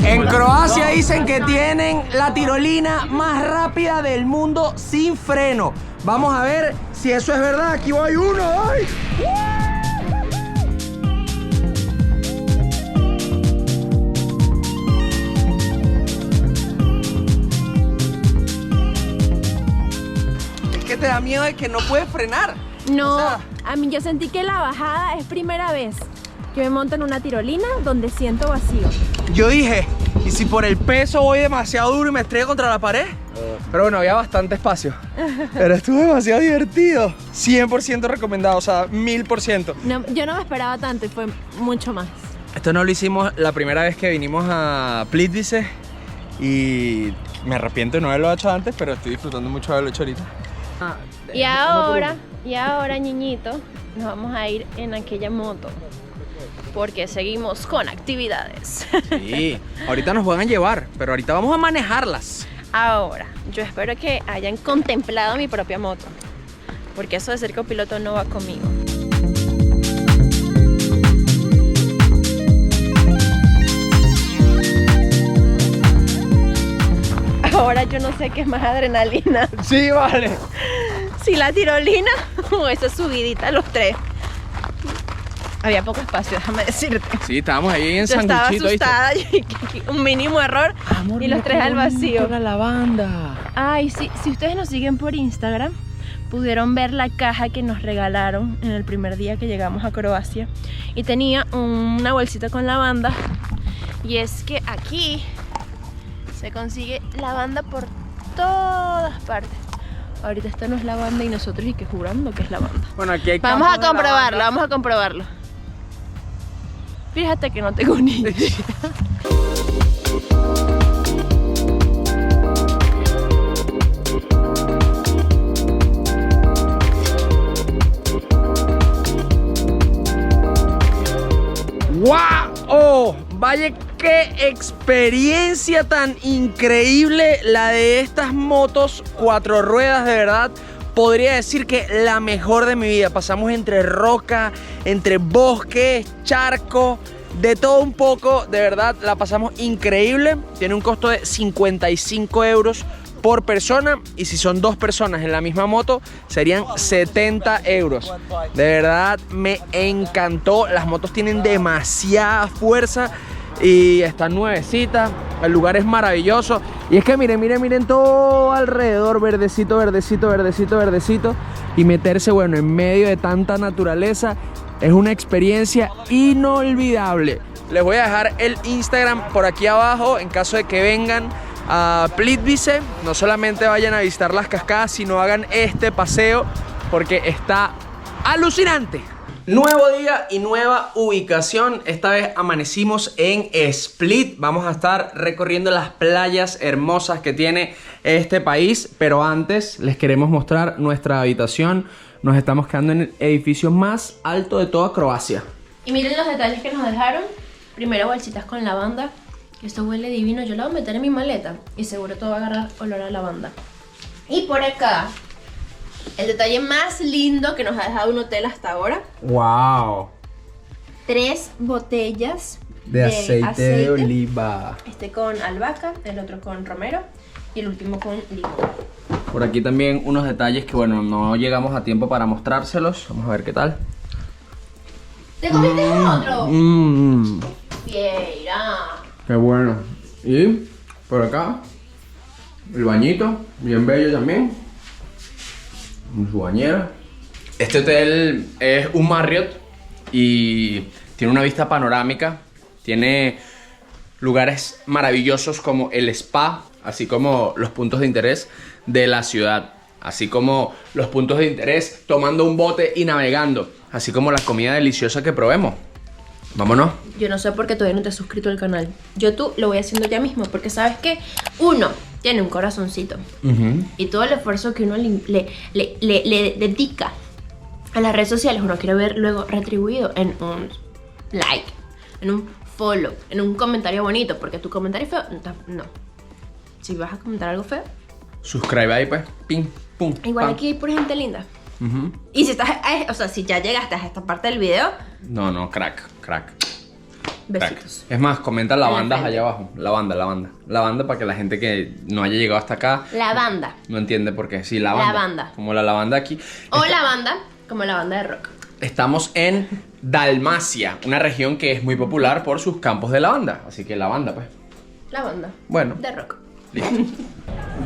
En Croacia dicen que tienen la tirolina más rápida del mundo sin freno. Vamos a ver si eso es verdad. Aquí voy uno. ¡Ay! Es que te da miedo de que no puedes frenar. No, O sea, a mí yo sentí que la bajada es primera vez que me monto en una tirolina donde siento vacío. yo dije, ¿y si por el peso voy demasiado duro y me estrello contra la pared? Pero bueno, había bastante espacio. Pero estuvo demasiado divertido. 100% recomendado, o sea, 1000%. No, yo no me esperaba tanto y fue mucho más. Esto no lo hicimos la primera vez que vinimos a Plitvice y me arrepiento de no haberlo hecho antes, pero estoy disfrutando mucho de haberlo hecho ahorita. Y ahora, niñito, nos vamos a ir en aquella moto. Porque seguimos con actividades. Sí, ahorita nos van a llevar, pero ahorita vamos a manejarlas. Ahora, yo espero que hayan contemplado mi propia moto. Porque eso de ser copiloto no va conmigo. Ahora yo no sé qué es más adrenalina. Sí, vale. Si la tirolina o esa subidita los tres. Había poco espacio, déjame decirte. Sí, estábamos ahí en Yo estaba sanguchito, ¿viste? asustada, un mínimo error y los tres al vacío. La lavanda. Ay, sí, si ustedes nos siguen por Instagram, pudieron ver la caja que nos regalaron en el primer día que llegamos a Croacia. Y tenía una bolsita con lavanda. Y es que aquí se consigue lavanda por todas partes. Ahorita esta no es lavanda y nosotros y que jurando que es lavanda. Bueno, aquí hay Vamos a campos de comprobarlo, lavanda. vamos a comprobarlo. Fíjate que no tengo ni idea. ¡Wow! ¡Oh! Vaya, qué experiencia tan increíble la de estas motos 4 ruedas, de verdad. Podría decir que la mejor de mi vida. Pasamos entre roca, entre bosques, charco, de todo un poco. De verdad, la pasamos increíble. Tiene un costo de 55 euros por persona. Y si son 2 personas en la misma moto, serían 70 euros. De verdad, me encantó. Las motos tienen demasiada fuerza y están nuevecitas. El lugar es maravilloso. Y es que miren todo alrededor, verdecito, verdecito, verdecito, verdecito. Y meterse, bueno, en medio de tanta naturaleza es una experiencia inolvidable. Les voy a dejar el Instagram por aquí abajo en caso de que vengan a Plitvice. No solamente vayan a visitar las cascadas, sino hagan este paseo porque está alucinante. Nuevo día y nueva ubicación. Esta vez amanecimos en Split. Vamos a estar recorriendo las playas hermosas que tiene este país. Pero antes les queremos mostrar nuestra habitación. Nos estamos quedando en el edificio más alto de toda Croacia. Y miren los detalles que nos dejaron. Primero bolsitas con lavanda. Esto huele divino. Yo la voy a meter en mi maleta y seguro todo va a agarrar olor a lavanda. Y por acá, el detalle más lindo que nos ha dejado un hotel hasta ahora. ¡Wow! 3 botellas De aceite de oliva. Este con albahaca, el otro con romero. y el último con limón. Por aquí también unos detalles que, bueno, no llegamos a tiempo para mostrárselos. Vamos a ver qué tal. ¿Te comiste otro? Mmm, Fiera. qué bueno. Y por acá, el bañito, bien bello también. Su bañera. Este hotel es un Marriott y tiene una vista panorámica. Tiene lugares maravillosos como el spa, así como los puntos de interés de la ciudad, así como los puntos de interés tomando un bote y navegando, así como la comida deliciosa que probemos. Vámonos. Yo no sé por qué todavía no te has suscrito al canal. Yo tú lo voy haciendo ya mismo, porque sabes que uno tiene un corazoncito y todo el esfuerzo que uno le dedica a las redes sociales, uno quiere ver luego retribuido en un like, en un follow, en un comentario bonito, porque tu comentario feo, no. Si vas a comentar algo feo, Suscribe ahí pues, ping, pum, igual pam. aquí hay por gente linda. Y si estás, o sea, si ya llegaste a esta parte del video, No, crack. besitos. Es más, comenta la En la banda frente. allá abajo. La banda para que la gente que no haya llegado hasta acá La banda. no entiende por qué. Sí, la banda. Como la lavanda aquí. O la banda, como la banda de rock. Estamos en Dalmacia, una región que es muy popular por sus campos de lavanda. Así que lavanda, pues. La banda. Bueno. De rock.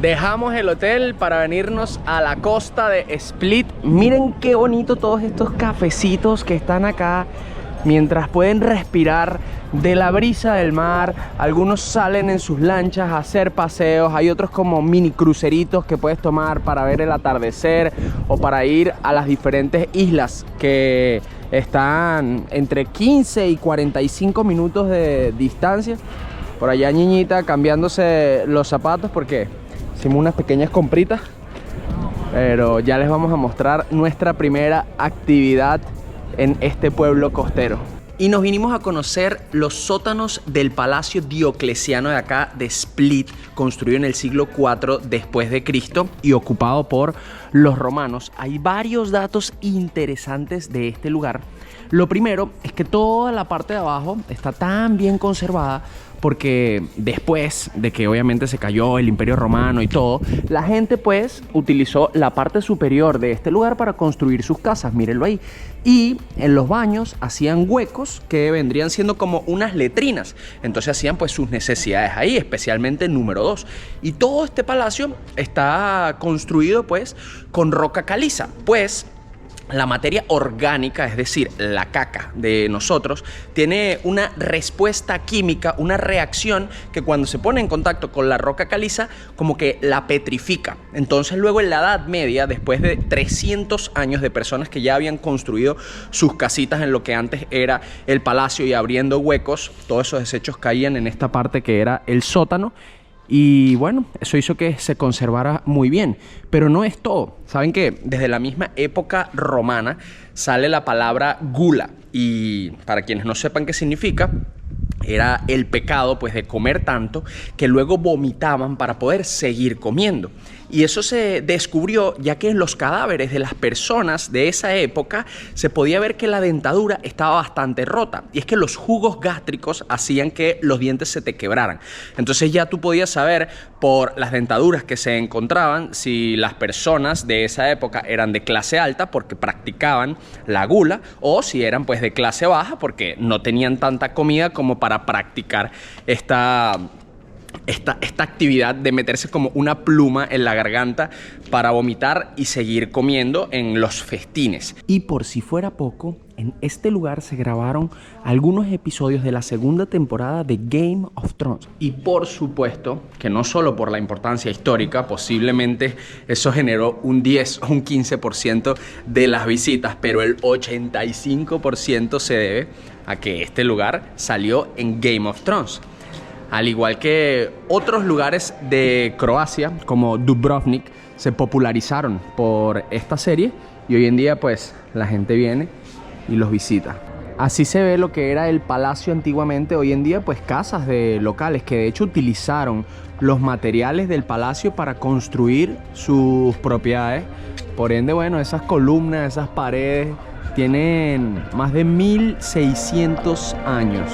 Dejamos el hotel para venirnos a la costa de Split. Miren qué bonito todos estos cafecitos que están acá, mientras pueden respirar de la brisa del mar. Algunos salen en sus lanchas a hacer paseos, hay otros como mini cruceritos que puedes tomar para ver el atardecer o para ir a las diferentes islas que están entre 15 y 45 minutos de distancia. Por allá Niñita cambiándose los zapatos porque hicimos unas pequeñas compritas, pero ya les vamos a mostrar nuestra primera actividad en este pueblo costero. Y nos vinimos a conocer los sótanos del Palacio Diocleciano de acá de Split, construido en el siglo IV después de Cristo y ocupado por los romanos. Hay varios datos interesantes de este lugar. Lo primero es que toda la parte de abajo está tan bien conservada porque después de que obviamente se cayó el Imperio Romano y todo, la gente pues utilizó la parte superior de este lugar para construir sus casas, mírenlo ahí. Y en los baños hacían huecos que vendrían siendo como unas letrinas. Entonces hacían pues sus necesidades ahí, especialmente el número 2. Y todo este palacio está construido pues con roca caliza, pues la materia orgánica, es decir, la caca de nosotros, tiene una respuesta química, una reacción que cuando se pone en contacto con la roca caliza, como que la petrifica. Entonces luego en la Edad Media, después de 300 años de personas que ya habían construido sus casitas en lo que antes era el palacio y abriendo huecos, todos esos desechos caían en esta parte que era el sótano. Y bueno, eso hizo que se conservara muy bien. Pero no es todo. Saben que desde la misma época romana sale la palabra gula. Y para quienes no sepan qué significa, era el pecado pues de comer tanto que luego vomitaban para poder seguir comiendo. Y eso se descubrió ya que en los cadáveres de las personas de esa época se podía ver que la dentadura estaba bastante rota. Y es que los jugos gástricos hacían que los dientes se te quebraran. Entonces ya tú podías saber por las dentaduras que se encontraban si las personas de esa época eran de clase alta porque practicaban la gula, o si eran pues de clase baja porque no tenían tanta comida como para practicar esta actividad de meterse como una pluma en la garganta para vomitar y seguir comiendo en los festines. Y por si fuera poco, en este lugar se grabaron algunos episodios de la segunda temporada de Game of Thrones. Y por supuesto que no solo por la importancia histórica, posiblemente eso generó un 10 o un 15% de las visitas, pero el 85% se debe a que este lugar salió en Game of Thrones. Al igual que otros lugares de Croacia, como Dubrovnik, se popularizaron por esta serie y hoy en día pues la gente viene y los visita. Así se ve lo que era el palacio antiguamente. Hoy en día pues casas de locales que de hecho utilizaron los materiales del palacio para construir sus propiedades. Por ende, bueno, esas columnas, esas paredes tienen más de 1600 años.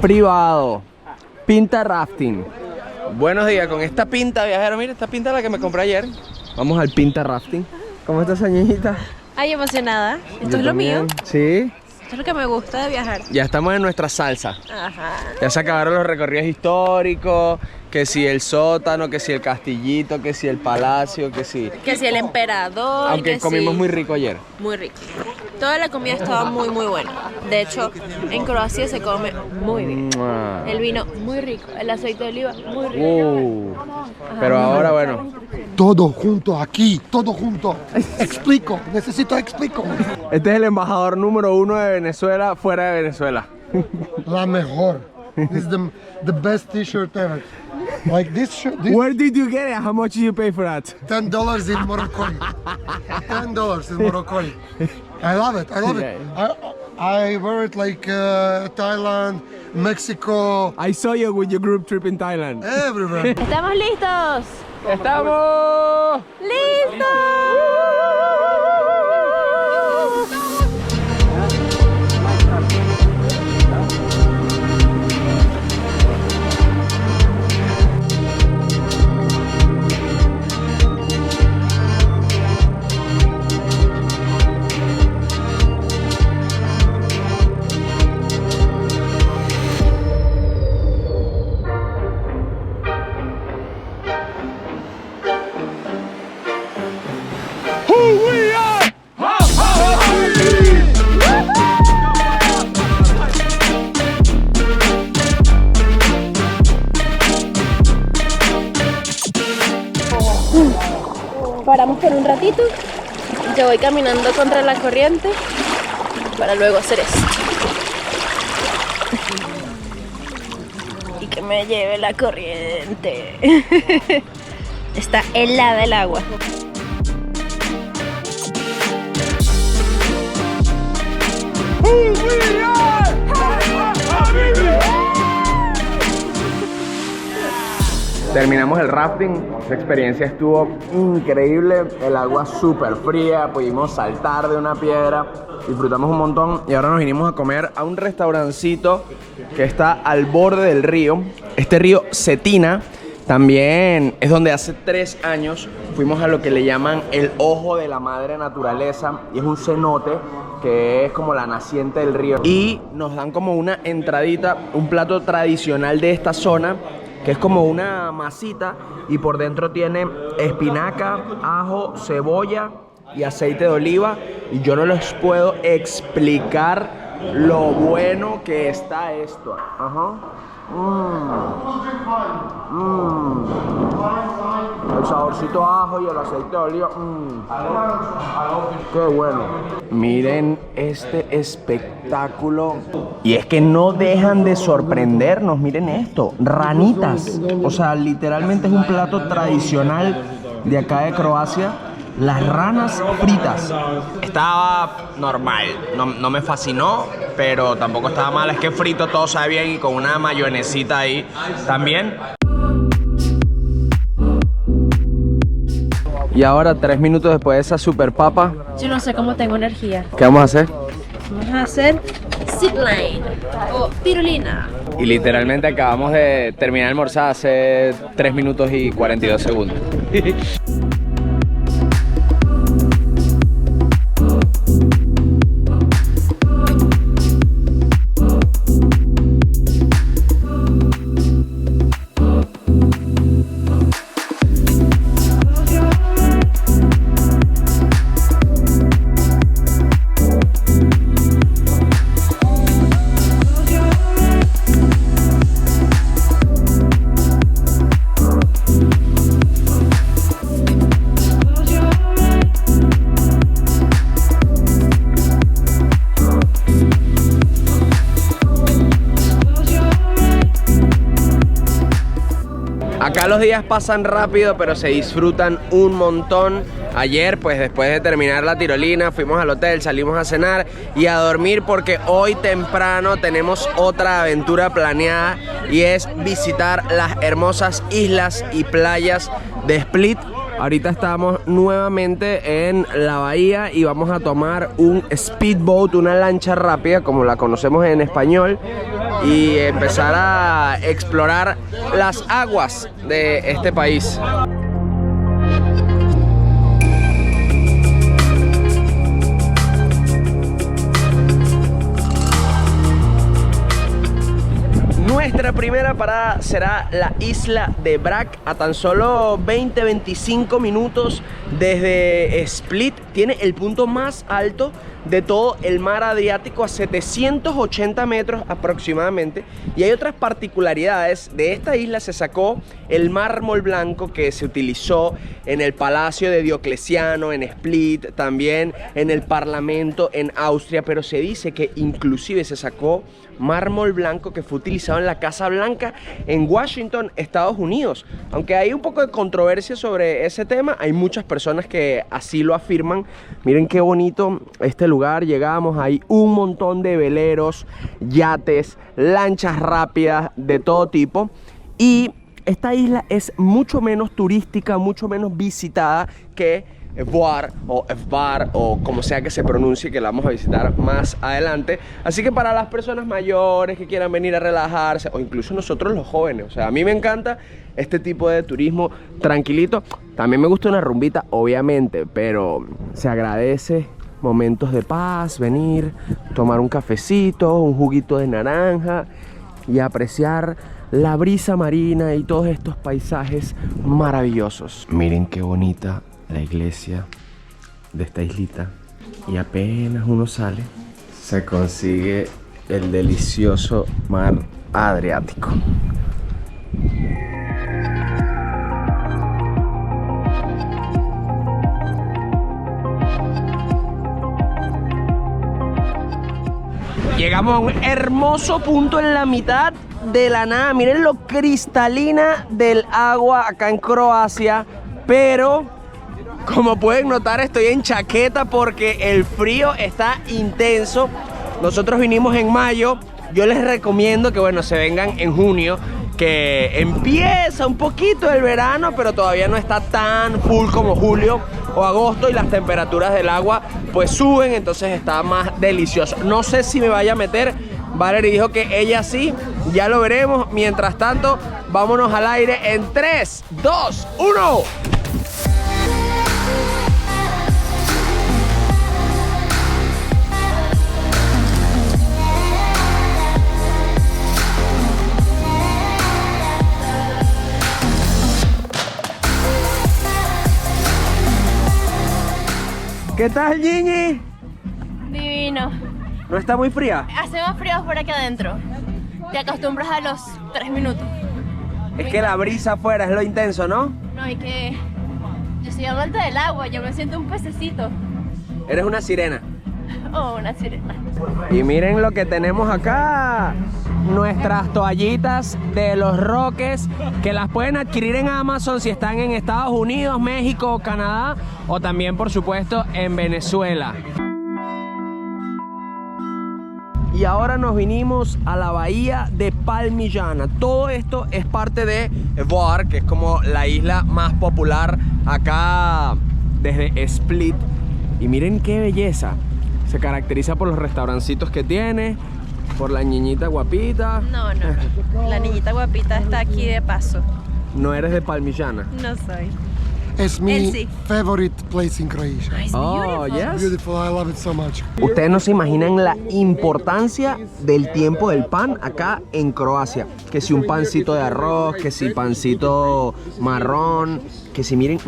privado. Pinta rafting. Buenos días, con esta pinta, viajero. Mira, esta pinta es la que me compré ayer. Vamos al pinta rafting. ¿Cómo estás, Añejita? Ay, emocionada. Esto Yo es lo también. mío. Sí. Esto es lo que me gusta de viajar. Ya estamos en nuestra salsa. Ajá. Ya se acabaron los recorridos históricos, que si el sótano, que si el castillito, que si el palacio, que si... Que si el emperador. Aunque que comimos si- muy rico ayer. Muy rico. Toda la comida estaba muy, muy buena. De hecho, en Croacia se come muy bien. Mua. El vino muy rico. El aceite de oliva muy rico. Pero ahora, bueno, Todo junto aquí, todo junto. Explico, necesito explico. este es el embajador número 1 de Venezuela fuera de Venezuela. La mejor. This is the best t-shirt ever. Like this shirt, this Where did you get it? How much did you pay for that? $10 in Morocco. $10 in Morocco. I love it. I love it. I wear it like Thailand, Mexico, I saw you with your group trip in Thailand. everywhere. ¡Estamos listos! ¡Estamos! ¡Listos! Paramos por un ratito y yo voy caminando contra la corriente para luego hacer esto. Y que me lleve la corriente. Está helada el agua. Terminamos el rafting, esa experiencia estuvo increíble, el agua súper fría, pudimos saltar de una piedra, disfrutamos un montón y ahora nos vinimos a comer a un restaurancito que está al borde del río. Este río Cetina también es donde hace 3 años fuimos a lo que le llaman el ojo de la madre naturaleza y es un cenote que es como la naciente del río y nos dan como una entradita, un plato tradicional de esta zona que es como una masita y por dentro tiene espinaca, ajo, cebolla y aceite de oliva y yo no les puedo explicar lo bueno que está esto. Ajá. El saborcito a ajo y el aceite de oliva. Qué bueno. Miren este espectáculo. Y es que no dejan de sorprendernos. Miren esto. Ranitas. O sea, literalmente es un plato tradicional de acá de Croacia. Las ranas fritas. Estaba normal, no me fascinó, pero tampoco estaba mal. Es que frito todo sabe bien y con una mayonesita ahí también. Y ahora, 3 minutos después de esa super papa, Yo no sé cómo tengo energía. ¿qué vamos a hacer? Vamos a hacer zipline o tirolina. Y literalmente acabamos de terminar de almorzar hace 3 minutos y 42 segundos. Acá los días pasan rápido, pero se disfrutan un montón. Ayer, pues después de terminar la tirolina, fuimos al hotel, salimos a cenar y a dormir porque hoy temprano tenemos otra aventura planeada y es visitar las hermosas islas y playas de Split. Ahorita estamos nuevamente en la bahía y vamos a tomar un speedboat, una lancha rápida, como la conocemos en español. y empezar a explorar las aguas de este país. Nuestra primera parada será la isla de Brač, a tan solo 20-25 minutos desde Split. Tiene el punto más alto de todo el mar Adriático, a 780 metros aproximadamente. Y hay otras particularidades. De esta isla se sacó el mármol blanco que se utilizó en el Palacio de Diocleciano, en Split, también en el Parlamento en Austria, pero se dice que inclusive se sacó mármol blanco que fue utilizado en la Casa Blanca en Washington, Estados Unidos. Aunque hay un poco de controversia sobre ese tema, hay muchas personas que así lo afirman. Miren qué bonito este lugar. Llegamos, hay un montón de veleros, yates, lanchas rápidas de todo tipo, y esta isla es mucho menos turística, mucho menos visitada que Hvar o como sea que se pronuncie, que la vamos a visitar más adelante. Así que para las personas mayores que quieran venir a relajarse, o incluso nosotros los jóvenes, o sea, a mí me encanta este tipo de turismo tranquilito. También me gusta una rumbita, obviamente, pero se agradece momentos de paz, venir, tomar un cafecito, un juguito de naranja y apreciar la brisa marina y todos estos paisajes maravillosos. Miren qué bonita la iglesia de esta islita, y apenas uno sale se consigue el delicioso mar Adriático. Llegamos a un hermoso punto en la mitad de la nada. Miren lo cristalina del agua acá en Croacia, pero como pueden notar estoy en chaqueta porque el frío está intenso. Nosotros vinimos en mayo. Yo les recomiendo que bueno, se vengan en junio, que empieza un poquito el verano, pero todavía no está tan full como julio o agosto, y las temperaturas del agua pues suben, entonces está más delicioso. No sé si me vaya a meter. Valerie dijo que ella sí, ya lo veremos. Mientras tanto, vámonos al aire en 3, 2, 1. ¿Qué tal, Gini? Divino. ¿No está muy fría? Hace más frío por aquí adentro. Te acostumbras a los 3 minutos. Es que la brisa afuera es lo intenso, ¿no? No, y que yo soy amante del agua, yo me siento un pececito. Eres una sirena. Oh, una sirena. Y miren lo que tenemos acá. Nuestras toallitas de Los Roques, que las pueden adquirir en Amazon si están en Estados Unidos, México, Canadá, o también por supuesto en Venezuela. Y ahora nos vinimos a la bahía de Palmillana. Todo esto es parte de Hvar, que es como la isla más popular acá desde Split. Y miren qué belleza. Se caracteriza por los restaurancitos que tiene, por la niñita guapita. No, la niñita guapita está aquí de paso. ¿No eres de Palmillana? No soy. It's my Elsie. favorite place in Croatia. Oh, yes. Beautiful, I love it so much. Ustedes no se imaginan la importancia del tiempo del pan acá en Croacia. Que si un pancito de arroz, que si pancito marrón, que si miren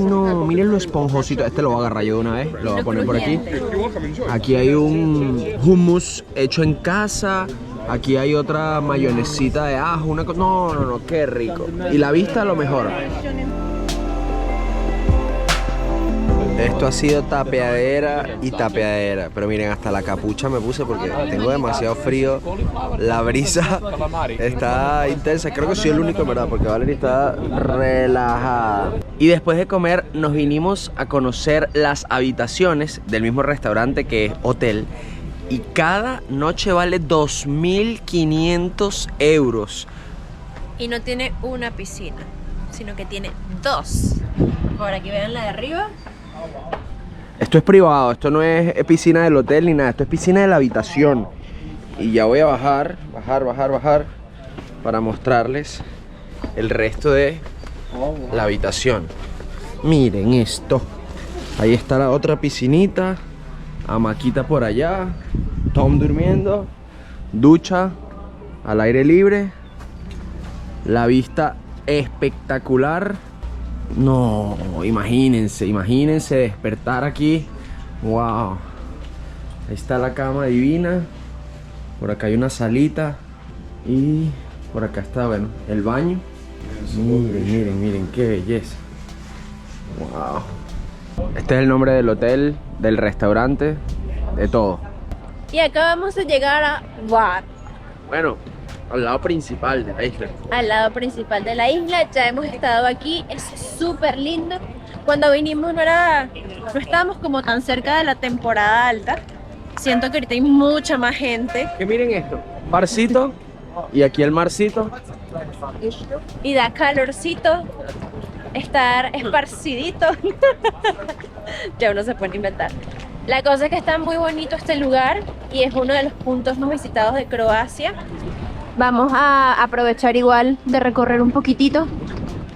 lo esponjosito. Este lo voy a agarrar yo de una vez, lo voy a poner por aquí. Aquí hay un hummus hecho en casa. Aquí hay otra mayonesita de ajo, una cosa. No, qué rico. Y la vista lo mejor. Esto ha sido tapeadera y tapeadera, pero miren, hasta la capucha me puse porque tengo demasiado frío. La brisa está intensa, creo que soy el único en verdad, porque Valerie está relajada. Y después de comer nos vinimos a conocer las habitaciones del mismo restaurante, que es hotel, y cada noche vale 2.500 euros. Y no tiene una piscina, sino que tiene 2. Por aquí vean la de arriba. Esto es privado, esto no es piscina del hotel ni nada, esto es piscina de la habitación. Y ya voy a bajar para mostrarles el resto de la habitación. Miren esto. Ahí está la otra piscinita, hamaquita por allá, Tom durmiendo, ducha al aire libre, la vista espectacular. No, imagínense despertar aquí. Wow. Ahí está la cama divina. Por acá hay una salita. Y por acá está, bueno, el baño. Miren qué belleza. Wow. Este es el nombre del hotel, del restaurante, de todo. Y acabamos de llegar a Bar, Bueno, al lado principal de la isla. al lado principal de la isla. Ya hemos estado aquí, es súper lindo. Cuando vinimos no estábamos como tan cerca de la temporada alta. Siento que ahorita hay mucha más gente Que miren esto, barcito y aquí el marcito. y da calorcito estar esparcidito. Ya uno se puede inventar. La cosa es que está muy bonito este lugar y es uno de los puntos más visitados de Croacia. Vamos a aprovechar igual de recorrer un poquitito.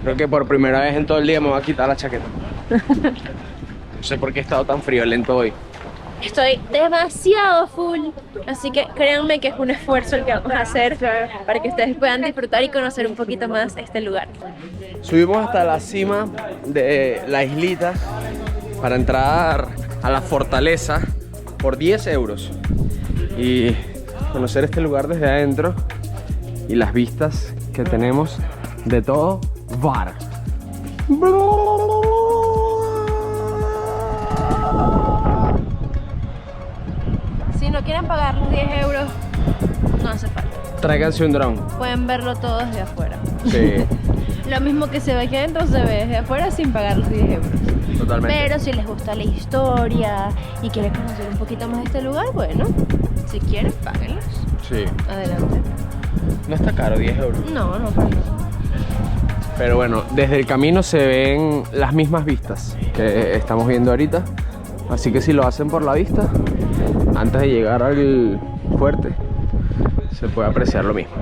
Creo que por primera vez en todo el día me voy a quitar la chaqueta. No sé por qué he estado tan friolento hoy. Estoy demasiado full, así que créanme que es un esfuerzo el que vamos a hacer para que ustedes puedan disfrutar y conocer un poquito más este lugar. Subimos hasta la cima de la islita para entrar a la fortaleza por 10 euros y conocer este lugar desde adentro y las vistas que tenemos de todo Hvar. Si no quieren pagar los 10 euros, no hace falta. Tráiganse un dron. Pueden verlo todo desde afuera. Sí, Lo mismo que se ve aquí adentro se ve desde afuera sin pagar los 10 euros. totalmente. Pero si les gusta la historia y quieren conocer un poquito más de este lugar, bueno, si quieren, páguenlos. Sí. Adelante. No está caro, 10 euros. No, no, para nada. Pero bueno, desde el camino se ven las mismas vistas que estamos viendo ahorita. Así que si lo hacen por la vista, antes de llegar al fuerte, se puede apreciar lo mismo.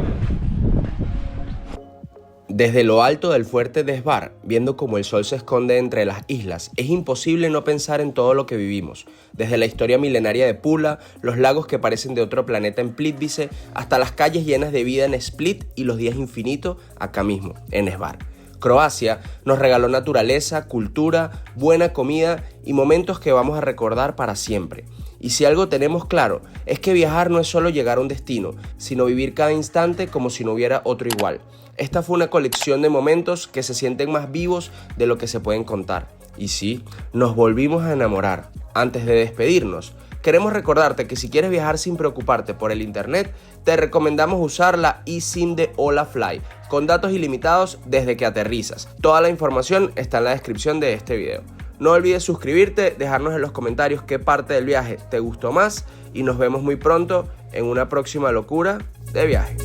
Desde lo alto del fuerte de Hvar, viendo cómo el sol se esconde entre las islas, es imposible no pensar en todo lo que vivimos. Desde la historia milenaria de Pula, los lagos que parecen de otro planeta en Plitvice, hasta las calles llenas de vida en Split y los días infinitos acá mismo, en Hvar. Croacia nos regaló naturaleza, cultura, buena comida y momentos que vamos a recordar para siempre. Y si algo tenemos claro, es que viajar no es solo llegar a un destino, sino vivir cada instante como si no hubiera otro igual. Esta fue una colección de momentos que se sienten más vivos de lo que se pueden contar. Y sí, nos volvimos a enamorar. Antes de despedirnos, queremos recordarte que si quieres viajar sin preocuparte por el internet, te recomendamos usar la eSIM de Holafly, con datos ilimitados desde que aterrizas. Toda la información está en la descripción de este video. No olvides suscribirte, dejarnos en los comentarios qué parte del viaje te gustó más y nos vemos muy pronto en una próxima locura de viaje.